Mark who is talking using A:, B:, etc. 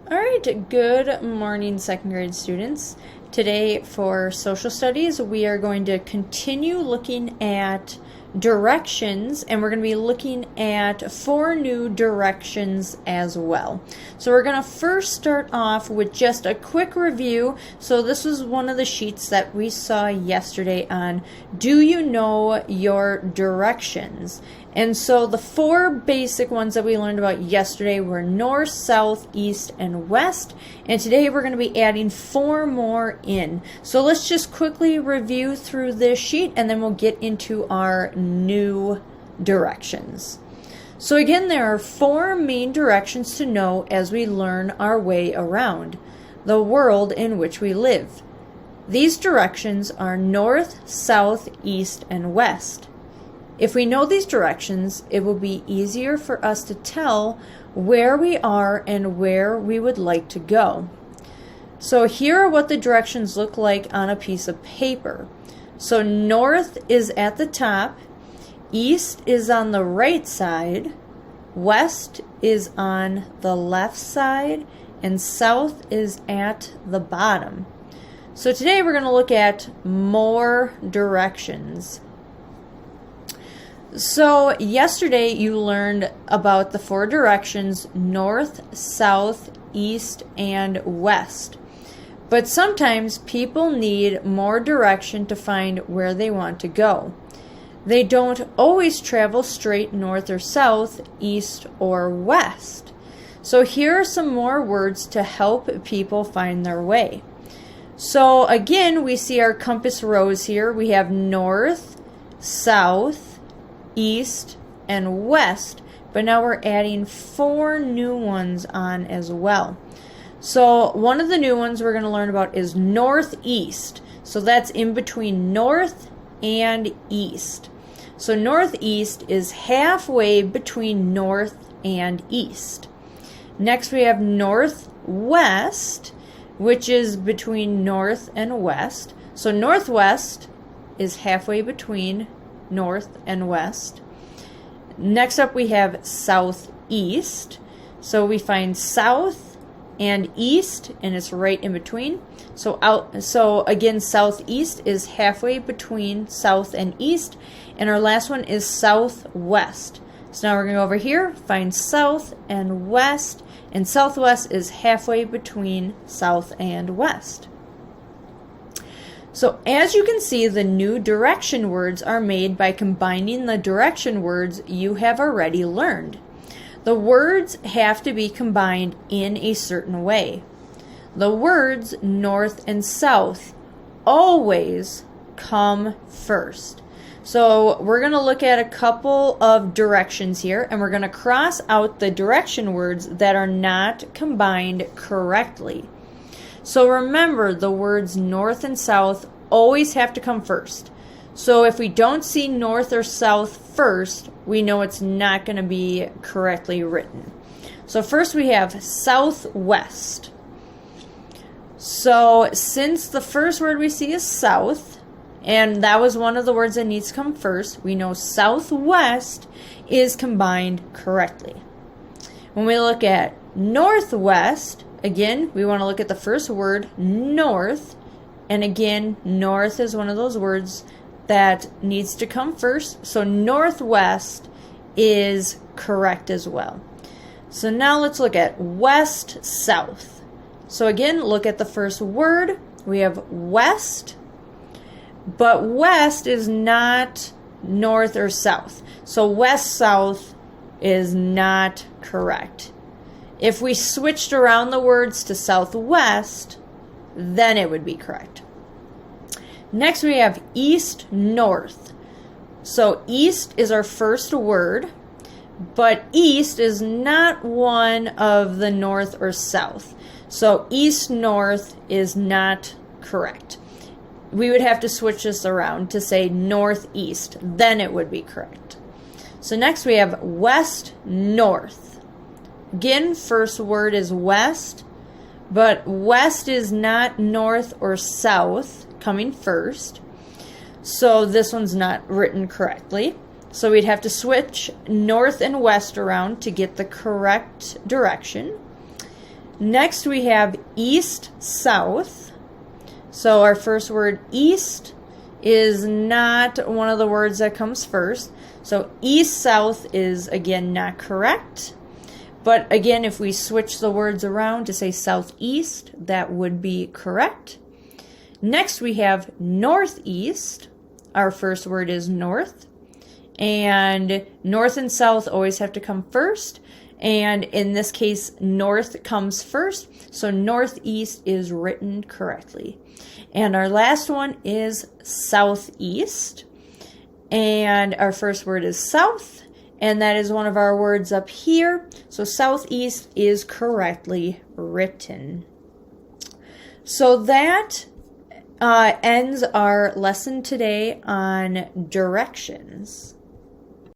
A: All right, good morning, second grade students. Today for social studies, we are going to continue looking at directions, and we're going to be looking at 4 new directions as well. So we're going to first start off with just a quick review. So this was one of the sheets that we saw yesterday on Do You Know Your Directions? And so the 4 basic ones that we learned about yesterday were north, south, east, and west. And today we're going to be adding 4 more in. So let's just quickly review through this sheet and then we'll get into our new directions. So again, there are 4 main directions to know as we learn our way around the world in which we live. These directions are north, south, east, and west. If we know these directions, it will be easier for us to tell where we are and where we would like to go. So here are what the directions look like on a piece of paper. So north is at the top, east is on the right side, west is on the left side, and south is at the bottom. So today we're going to look at more directions. So yesterday you learned about the 4 directions, north, south, east, and west. But sometimes people need more direction to find where they want to go. They don't always travel straight north or south, east or west. So here are some more words to help people find their way. So again, we see our compass rose here. We have north, south, east, and west, but now we're adding 4 new ones on as well. So one of the new ones we're going to learn about is northeast. So that's in between north and east. So northeast is halfway between north and east. Next we have northwest, which is between north and west. So northwest is halfway between north and west. Next up we have southeast. So we find south and east and it's right in between. So again, southeast is halfway between south and east, and our last one is southwest. So now we're going to go over here, find south and west, and southwest is halfway between south and west. So as you can see, the new direction words are made by combining the direction words you have already learned. The words have to be combined in a certain way. The words north and south always come first. So we're going to look at a couple of directions here, and we're going to cross out the direction words that are not combined correctly. So remember, the words north and south always have to come first. So if we don't see north or south first, we know it's not going to be correctly written. So first we have southwest. So since the first word we see is south, and that was one of the words that needs to come first, we know southwest is combined correctly. When we look at northwest, again, we want to look at the first word, north, and again, north is one of those words that needs to come first, so northwest is correct as well. So now let's look at west, south. So again, look at the first word. We have west, but west is not north or south. So west, south is not correct. If we switched around the words to southwest, then it would be correct. Next we have east, north. So east is our first word, but east is not one of the north or south. So east, north is not correct. We would have to switch this around to say northeast, then it would be correct. So next we have west, north. Again, first word is west, but west is not north or south coming first. So this one's not written correctly. So we'd have to switch north and west around to get the correct direction. Next we have east, south. So our first word, east, is not one of the words that comes first. So east, south is, again, not correct. But again, if we switch the words around to say southeast, that would be correct. Next we have northeast. Our first word is north. And north and south always have to come first. And in this case, north comes first. So northeast is written correctly. And our last one is southeast. And our first word is south. And that is one of our words up here. So southeast is correctly written. So that ends our lesson today on directions.